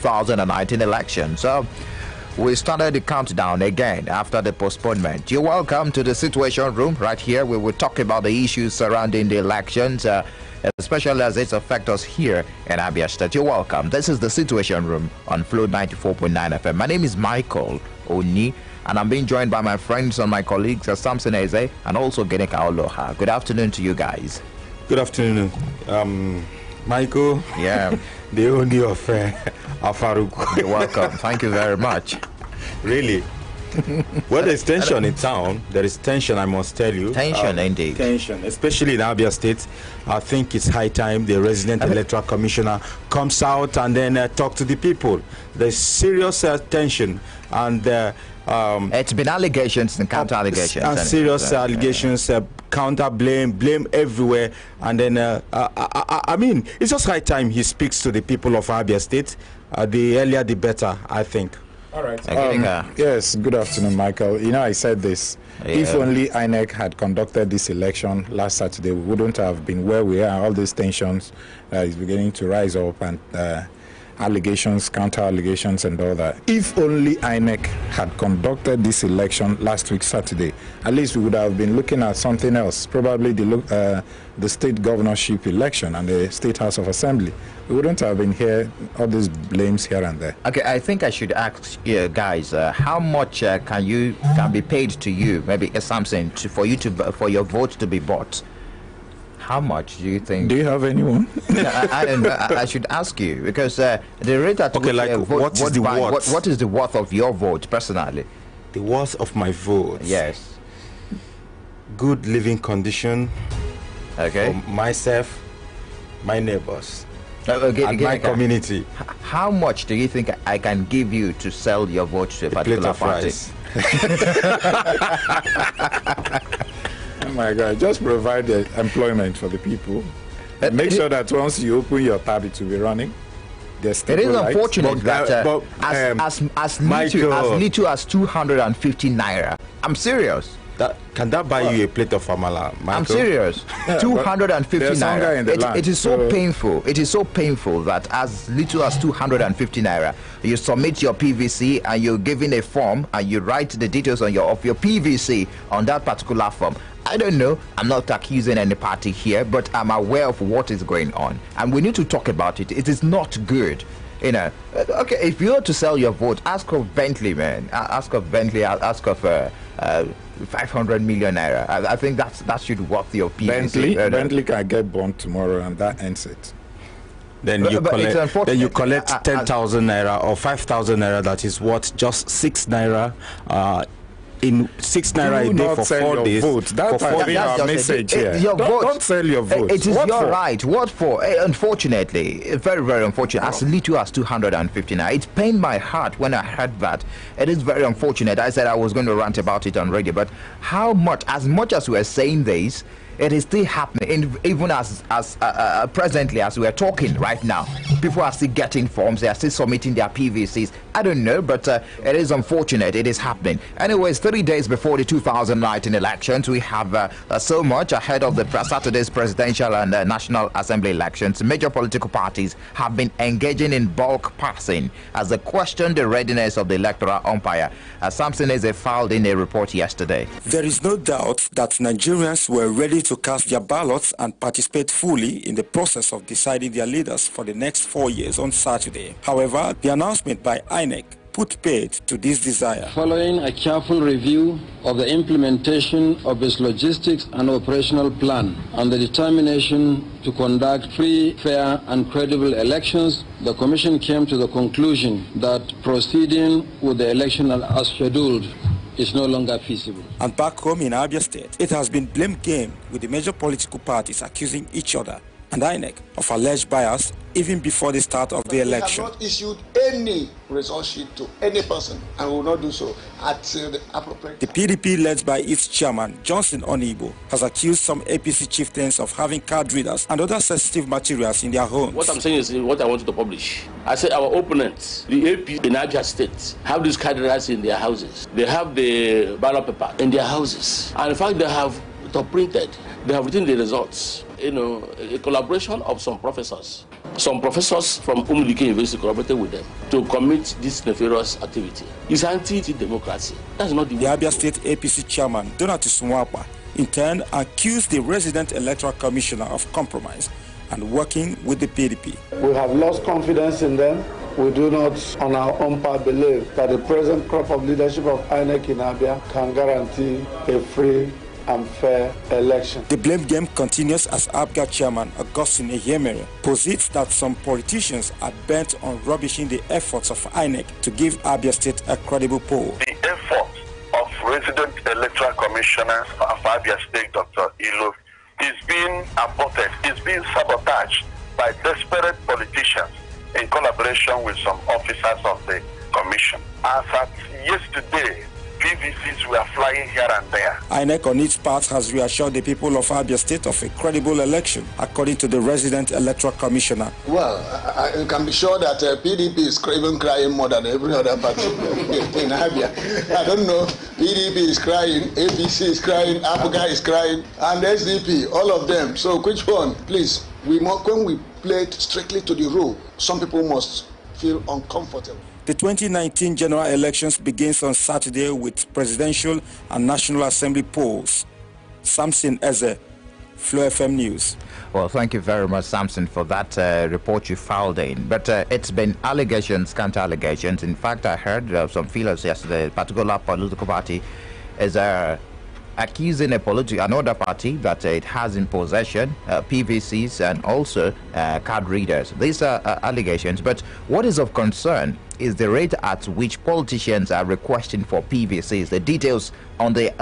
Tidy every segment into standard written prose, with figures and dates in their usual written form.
2019 election. So we started the countdown again after the postponement. You're welcome to the Situation Room right here. We will talk about the issues surrounding the elections, especially as it affects us here in Abia State. You're welcome. This is the Situation Room on Flow 94.9 FM. My name is Michael Oni, and I'm being joined by my friends and my colleagues, Sampson and also Ginika Oluoha. Good afternoon to you guys. Good afternoon, Michael. Yeah. The only of Afaruk. You're welcome. Thank you very much. Really? Well, there's tension in town. There is tension, I must tell you. Tension, indeed. Tension, especially in Abia State. I think it's high time the resident electoral commissioner comes out and then talk to the people. There's serious tension, and it's been allegations and counter allegations. And serious allegations, counter blame everywhere. And then, I mean, it's just high time he speaks to the people of Abia State. The earlier, the better, I think. All right. Yes, good afternoon, Michael. You know, I said this. Yeah. If only INEC had conducted this election last Saturday, we wouldn't have been where we are. All these tensions is beginning to rise up, and allegations, counter allegations, and all that. If only INEC had conducted this election last week Saturday, at least we would have been looking at something else, probably the state governorship election and the State House of Assembly. We wouldn't have been here, all these blames here and there. Okay, I think I should ask you guys, how much can be paid to you, maybe Sampson, for your vote to be bought? How much do you think? Do you have anyone? I should ask you, because the rate at okay, like what is the worth? What is the worth of your vote personally? The worth of my vote? Yes. Good living condition. Okay. For myself, my neighbors, okay, and my community. How much do you think I can give you to sell your vote to a particular party? Oh my God, just provide the employment for the people. Make sure that once you open your tab, it will be running. It is unfortunate that as little as 250 naira. I'm serious. Can that buy you a plate of amala, Michael? I'm serious. 250 naira. It is so painful. It is so painful that as little as 250 naira, you submit your PVC and you're given a form and you write the details of your PVC on that particular form. I don't know. I'm not accusing any party here, but I'm aware of what is going on, and we need to talk about it. It is not good. You know, okay, if you want to sell your vote, ask of Bentley, man. Ask of Bentley. Ask of 500 million naira. I think that should worth your PVC. Bentley can get bond tomorrow, and that ends it. Then you collect 10,000 naira or 5,000 naira. That is worth just 6 naira. In 6 naira a day for 4 days. Vote. That's our message here. Don't sell your vote. It is your right. What for? Unfortunately, very, very unfortunate. As little as 250 naira. It pained my heart when I heard that. It is very unfortunate. I said I was going to rant about it on radio, but as much as we're saying this, it is still happening. Even as presently as we are talking right now, people are still getting forms. They are still submitting their PVCs. I don't know, but it is unfortunate. It is happening. Anyways, 3 days before the 2019 elections, we have so much ahead of the Saturday's presidential and National Assembly elections. Major political parties have been engaging in bulk passing as they question the readiness of the electoral umpire. Sampson filed in a report yesterday. There is no doubt that Nigerians were ready to cast their ballots and participate fully in the process of deciding their leaders for the next 4 years on Saturday. However, the announcement by INEC put paid to this desire. Following a careful review of the implementation of its logistics and operational plan and the determination to conduct free, fair and credible elections, the Commission came to the conclusion that proceeding with the election as scheduled is no longer feasible. And back home in Abia State, it has been blame game with the major political parties accusing each other and INEC of alleged bias even before the start of the election. We have not issued any result sheet to any person and will not do so at the appropriate time. The PDP, led by its chairman, Johnson Onibo, has accused some APC chieftains of having card readers and other sensitive materials in their homes. What I'm saying is what I wanted to publish. I said our opponents, the AP in Abia State, have these card readers in their houses. They have the ballot paper in their houses. And in fact, they have top printed. They have written the results. You know, a collaboration of some professors some professors from Ginika University collaborated with them to commit this nefarious activity. It's anti-democracy. That's not the Abia State APC chairman, Donald Swapa, in turn accused the resident electoral commissioner of compromise and working with the PDP. We have lost confidence in them. We do not, on our own part, believe that the present crop of leadership of INEC in Abia can guarantee a free and fair election. The blame game continues as ABGA chairman Augustine Ehemere posits that some politicians are bent on rubbishing the efforts of INEC to give Abia State a credible poll. The effort of resident electoral commissioners of Abia State, Dr. Ilo, is being aborted, is being sabotaged by desperate politicians in collaboration with some officers of the commission. As at yesterday, PVCs were flying here and there. INEC on its part has reassured the people of Abia State of a credible election, according to the resident electoral commissioner. Well, I can be sure that PDP is even crying more than every other party in Abia. I don't know, PDP is crying, APC is crying, ABGA is crying, and SDP, all of them. So which one, please? When we play it strictly to the rule, some people must feel uncomfortable. The 2019 general elections begins on Saturday with presidential and National Assembly polls. Sampson Eze, Flow FM News. Well, thank you very much, Sampson, for that report you filed in. But it's been allegations, counter-allegations. In fact, I heard some feelers yesterday, a particular political party is accusing another party that it has in possession PVCs and also card readers. These are allegations, but what is of concern is the rate at which politicians are requesting for PVCs. The details on the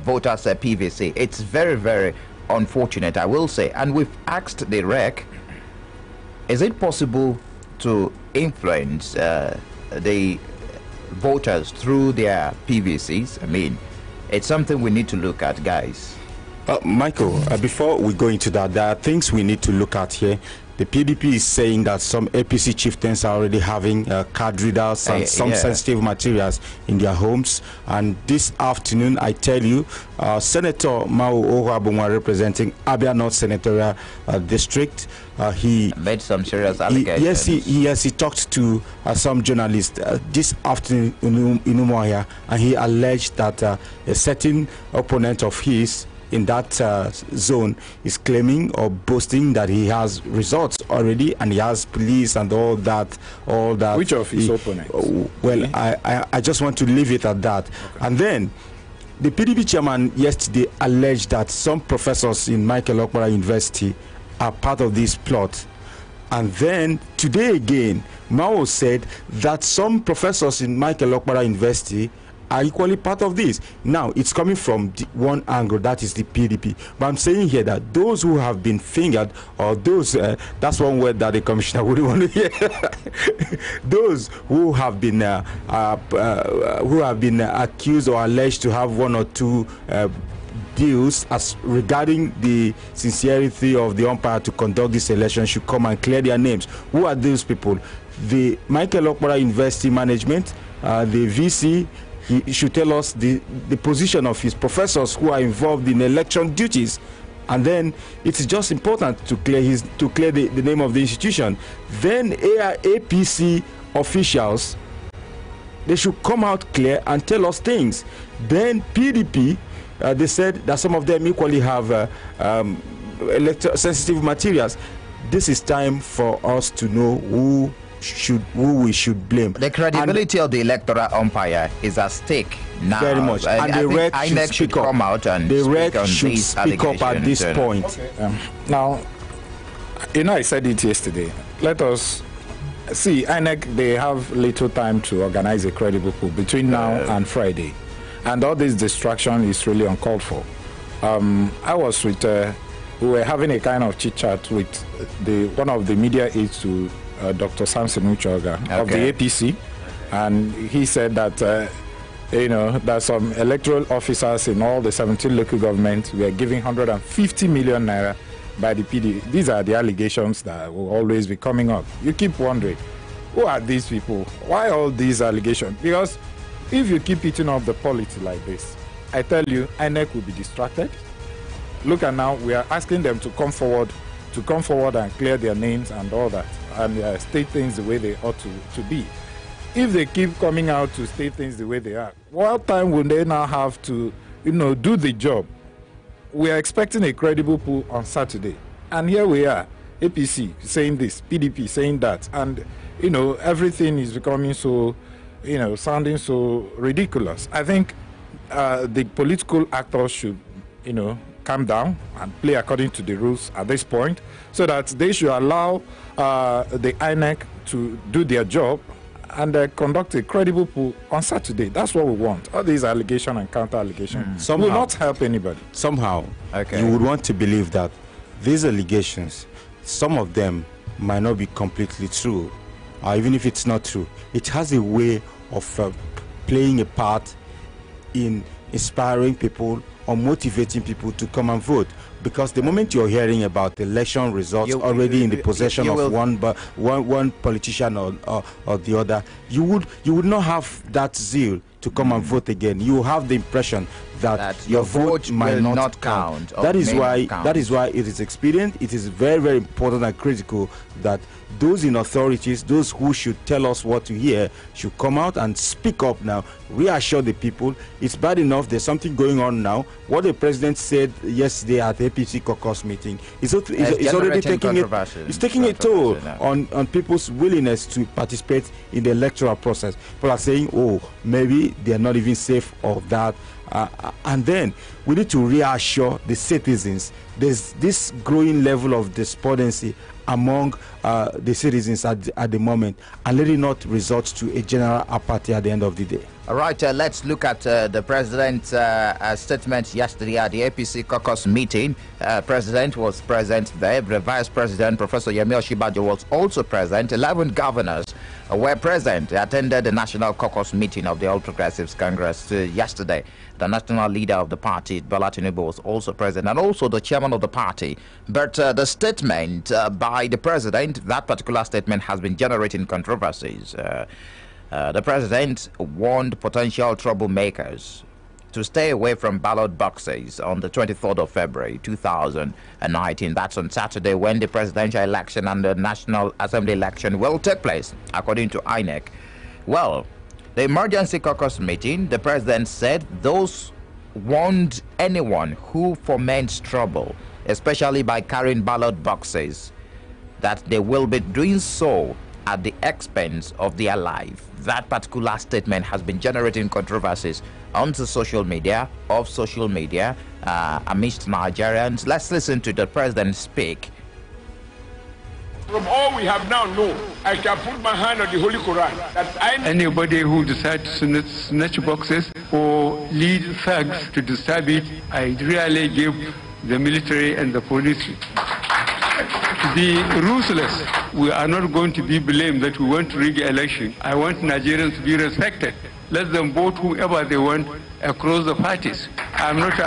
voters' PVC. It's very, very unfortunate, I will say. And we've asked the REC, is it possible to influence the voters through their PVCs? I mean, it's something we need to look at, guys. Michael, before we go into that, there are things we need to look at here. The PDP is saying that some APC chieftains are already having card readers and some sensitive materials in their homes. And this afternoon, I tell you, Senator Oluoha, representing Abia North Senatorial District, he made some serious allegations. Yes, he talked to some journalists this afternoon in Oluoha, and he alleged that a certain opponent of his in that zone is claiming or boasting that he has results already and he has police and all that. Which of his opponents? Well, I just want to leave it at that. Okay. And then the PDP chairman yesterday alleged that some professors in Michael Okpara University are part of this plot. And then today again, Mao said that some professors in Michael Okpara University are equally part of this. Now, it's coming from one angle, that is the PDP. But I'm saying here that those who have been fingered, or those, that's one word that the commissioner wouldn't want to hear. Those who have been accused or alleged to have one or two deals as regarding the sincerity of the umpire to conduct this election should come and clear their names. Who are those people? The Michael Okpara University management, the VC. He should tell us the position of his professors who are involved in election duties, and then it's just important to clear the name of the institution. Then APC officials, they should come out clear and tell us things. Then PDP, they said that some of them equally have sensitive materials. This is time for us to know who we should blame. The credibility of the electoral umpire is at stake now. Very much. And the REC should come out and the REC should speak up at this point. Okay. Now, I said it yesterday. Let us see. INEC, they have little time to organize a credible poll between now and Friday, and all this distraction is really uncalled for. I was with. We were having a kind of chit chat with one of the media aides to Dr. Sampson of the APC, and he said that that some electoral officers in all the 17 local governments were giving 150 million naira by the PD. These are the allegations that will always be coming up. You keep wondering, who are these people? Why all these allegations? Because if you keep eating up the politics like this, I tell you, INEC will be distracted. Look at now, we are asking them to come forward to come forward and clear their names and all that, and state things the way they ought to be. If they keep coming out to state things the way they are, what time will they now have to, do the job? We are expecting a credible poll on Saturday, and here we are, APC saying this, PDP saying that, and everything is becoming so, sounding so ridiculous. I think the political actors should, calm down and play according to the rules at this point, so that they should allow the INEC to do their job and conduct a credible poll on Saturday. That's what we want. All these allegations and counter-allegations will not help anybody. Somehow, you would want to believe that these allegations, some of them might not be completely true, or even if it's not true, it has a way of playing a part in inspiring people or motivating people to come and vote. Because the moment you're hearing about the election results already in the possession of one politician or the other, you would not have that zeal to come and vote again. You have the impression that your vote might not count. That is why it is expedient. It is very, very important and critical that those in authorities, those who should tell us what to hear, should come out and speak up now, reassure the people. It's bad enough, there's something going on now. What the president said yesterday at the APC caucus meeting is already taking a toll on people's willingness to participate in the electoral process. People are saying, oh, maybe they're not even safe of that. And then we need to reassure the citizens there's this growing level of despondency among the citizens at the moment, and let it not resort to a general apathy at the end of the day. All right, let's look at the president's statement yesterday at the APC caucus meeting. President was present there. The vice president, Professor Yemi Osinbajo, was also present. 11 governors were present. They attended the national caucus meeting of the All Progressives Congress yesterday. The national leader of the party, Bola Tinubu, was also present, and also the chairman of the party. But the statement by the president, that particular statement has been generating controversies. The president warned potential troublemakers to stay away from ballot boxes on the 23rd of February 2019. That's on Saturday, when the presidential election and the National Assembly election will take place, according to INEC. Well, the emergency caucus meeting, the president said those warned anyone who foments trouble, especially by carrying ballot boxes, that they will be doing so at the expense of their life. That particular statement has been generating controversies onto social media, amidst Nigerians. Let's listen to the president speak. From all we have now known, I can put my hand on the Holy Quran that anybody who decides to snatch boxes or lead thugs to disturb it, I really give the military and the police to be ruthless. We are not going to be blamed that we want to rig election. I want Nigerians to be respected. Let them vote whoever they want across the parties. I'm not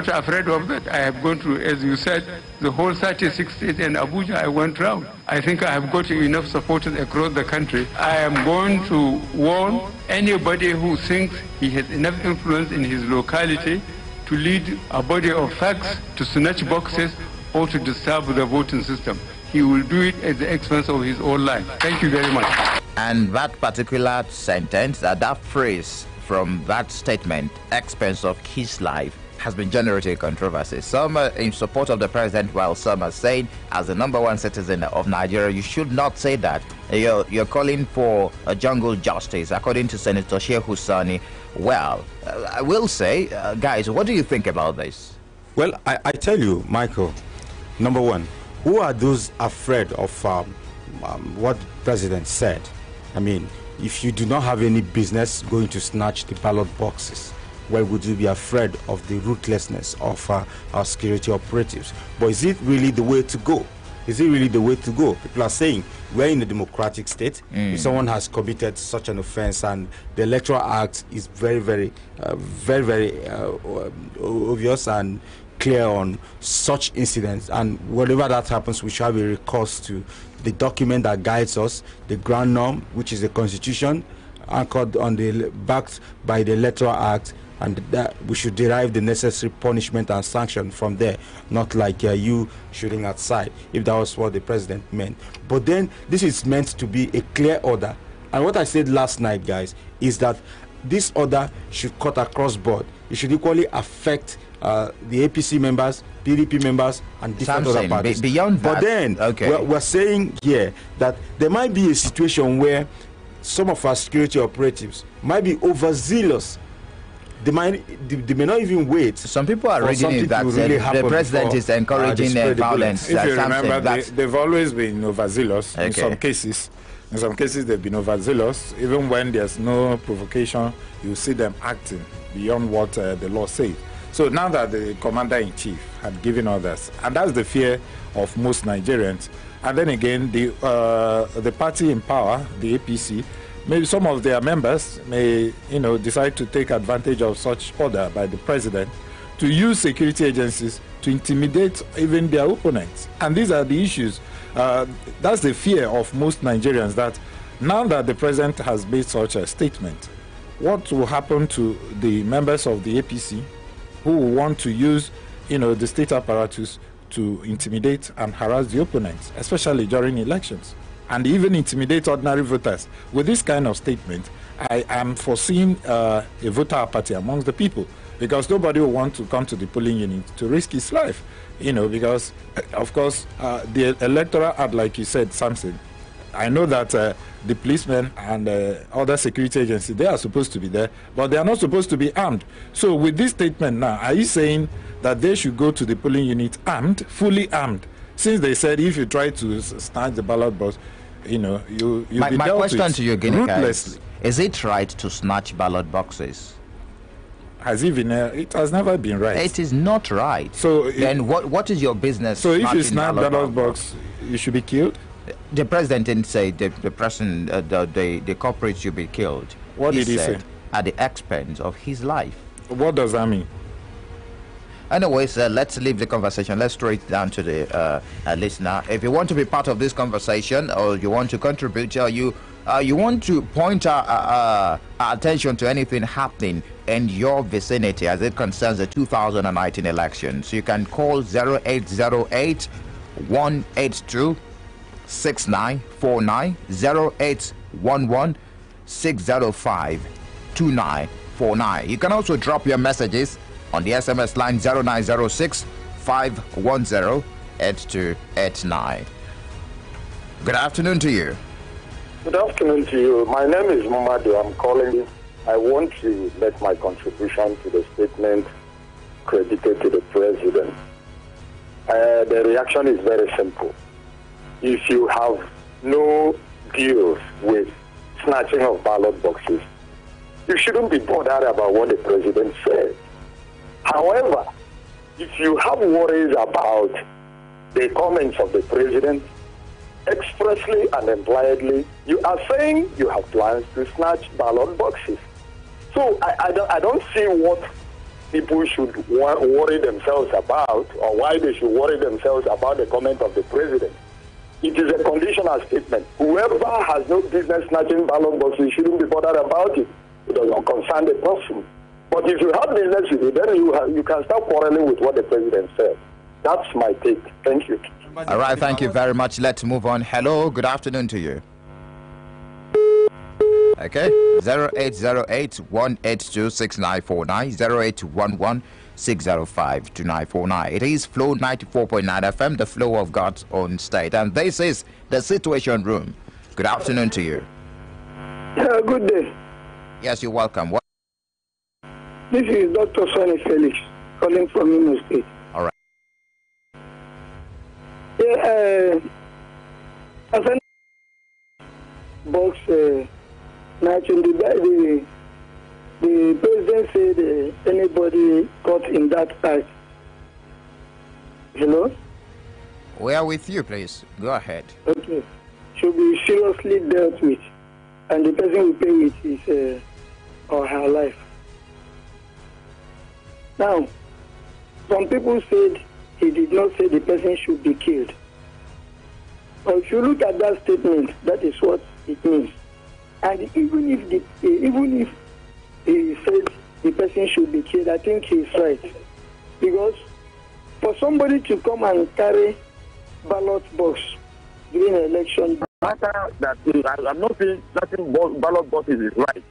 afraid of that. I have gone through, as you said, the whole 36 states and Abuja. I went round. I think I have got enough supporters across the country. I am going to warn anybody who thinks he has enough influence in his locality to lead a body of thugs to snatch boxes or to disturb the voting system. He will do it at the expense of his own life. Thank you very much. And that particular sentence, that phrase from that statement, expense of his life, has been generating controversy. Some are in support of the president, while some are saying, as the #1 citizen of Nigeria, you should not say that. You're calling for a jungle justice, according to Senator Shehu Sani. Well, I will say, guys, what do you think about this? Well, I tell you, Michael, #1, who are those afraid of what the president said? I mean, if you do not have any business going to snatch the ballot boxes, why would you be afraid of the ruthlessness of our security operatives? But is it really the way to go? Is it really the way to go? People are saying we're in a democratic state. If someone has committed such an offense, and the Electoral Act is very, very obvious and clear on such incidents, and whatever that happens, we should have a recourse to the document that guides us, the ground norm, which is the Constitution, anchored on backed by the Electoral Act, and that we should derive the necessary punishment and sanction from there, not like you shooting outside, if that was what the president meant. But then this is meant to be a clear order, and what I said last night, guys, is that this order should cut across board. It should equally affect the APC members, PDP members, and different other parties. Beyond that, but then we're saying here that there might be a situation where some of our security operatives might be overzealous. They may not even wait. Some people are reading that really the president is encouraging violence. If you remember, they've always been overzealous in some cases. In some cases, they've been overzealous. Even when there's no provocation, you see them acting beyond what the law says. So now that the commander-in-chief had given orders, and that's the fear of most Nigerians, and then again, the party in power, the APC, maybe some of their members may, decide to take advantage of such order by the president to use security agencies to intimidate even their opponents. And these are the issues. That's the fear of most Nigerians, that now that the president has made such a statement, what will happen to the members of the APC who want to use, the state apparatus to intimidate and harass the opponents, especially during elections, and even intimidate ordinary voters? With this kind of statement, I am foreseeing a voter apathy amongst the people, because nobody will want to come to the polling unit to risk his life, because, of course, the electoral act, like you said, Sampson, I know that the policemen and other security agencies, they are supposed to be there, but they are not supposed to be armed. So with this statement now, are you saying that they should go to the polling unit armed, fully armed? Since they said if you try to snatch the ballot box, you'll be dealt with ruthlessly. My question to you, Ginika, is it right to snatch ballot boxes? It has never been right. It is not right. So then what is your business? So if you snatch ballot box, you should be killed? The president didn't say the person, the culprit should be killed. What did he say? At the expense of his life. What does that mean? Anyways, let's leave the conversation. Let's throw it down to the listener. If you want to be part of this conversation, or you want to contribute, or you want to point our attention to anything happening in your vicinity as it concerns the 2019 elections, you can call 0808 182 6949, 0811 605 2949. You can also drop your messages on the SMS line 0906 510 8289. Good afternoon to you. Good afternoon to you. My name is Mamadu. I'm calling. I want to make my contribution to the statement credited to the president. The reaction is very simple. If you have no deals with snatching of ballot boxes, you shouldn't be bothered about what the president said. However, if you have worries about the comments of the president, expressly and impliedly, you are saying you have plans to snatch ballot boxes. So I don't see what people should worry themselves about, or why they should worry themselves about the comment of the president. It is a conditional statement. Whoever has no business snatching ballot boxes shouldn't be bothered about it. It does not concern the person. But if you have business with it, then you can start quarreling with what the president said. That's my take. Thank you. All right, thank you very much. Let's move on. Hello, good afternoon to you. Okay, 0808 182 6949, 0811 605 2949. It is Flow 94.9 FM, the flow of God's own state. And this is the Situation Room. Good afternoon to you. Good day. Yes, you're welcome. This is Dr. Sonny Felix, calling from Imo State. All right. Yeah, as a box matching the president said anybody caught in that act. Hello? We are with you, please. Go ahead. Okay. Should be seriously dealt with, and the person will pay with his or her life. Now, some people said he did not say the person should be killed. But if you look at that statement, that is what it means. And even if he said the person should be killed, I think he's right. Because for somebody to come and carry ballot box during an election, matter that I'm not saying certain ballot boxes is right.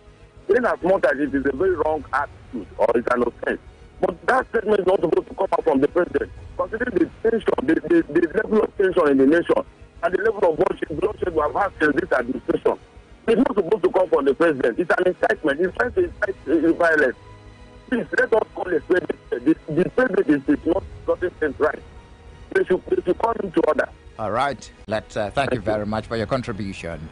In as much as it is a very wrong attitude or it's an offense. But that statement is not supposed to come out from the president. Considering the tension, the level of tension in the nation, and the level of bloodshed we have had since this administration, it's not supposed to come from the president. It's an incitement. It's trying to incite violence. Please, let us call it the president is not getting things right. They should call him to order. All right. Let's thank you very much for your contribution.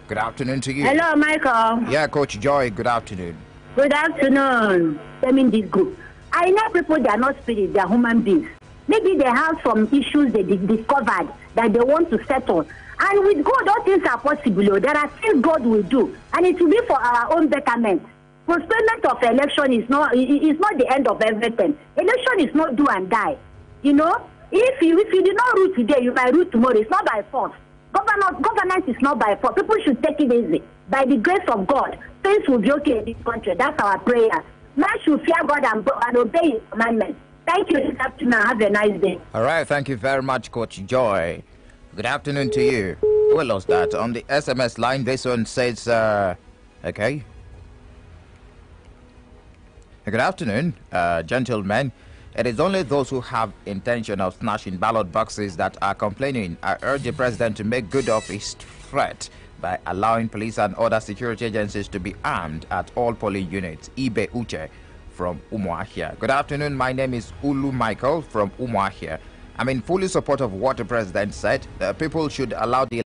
Good afternoon to you. Hello, Michael. Yeah, Coach Joy, good afternoon. Good afternoon. I mean this group. I know people, they are not spirits, they are human beings. Maybe they have some issues they discovered that they want to settle. And with God, all things are possible. There are things God will do. And it will be for our own betterment. Postponement of election is not the end of everything. Election is not do and die. You know, if you did not root today, you might root tomorrow. It's not by force. Governance is not by force. People should take it easy. By the grace of God, things will be okay in this country. That's our prayer. Man should fear God and obey His commandments. Thank you this afternoon. Have a nice day. All right. Thank you very much, Coach Joy. Good afternoon to you. We lost that. On the SMS line, this one says, okay. Good afternoon, gentlemen. It is only those who have intention of snatching ballot boxes that are complaining. I urge the president to make good of his threat by allowing police and other security agencies to be armed at all polling units. Ibe Uche from Oluoha. Good afternoon. My name is Ulu Michael from Oluoha. I'm in full support of what the president said. People should allow the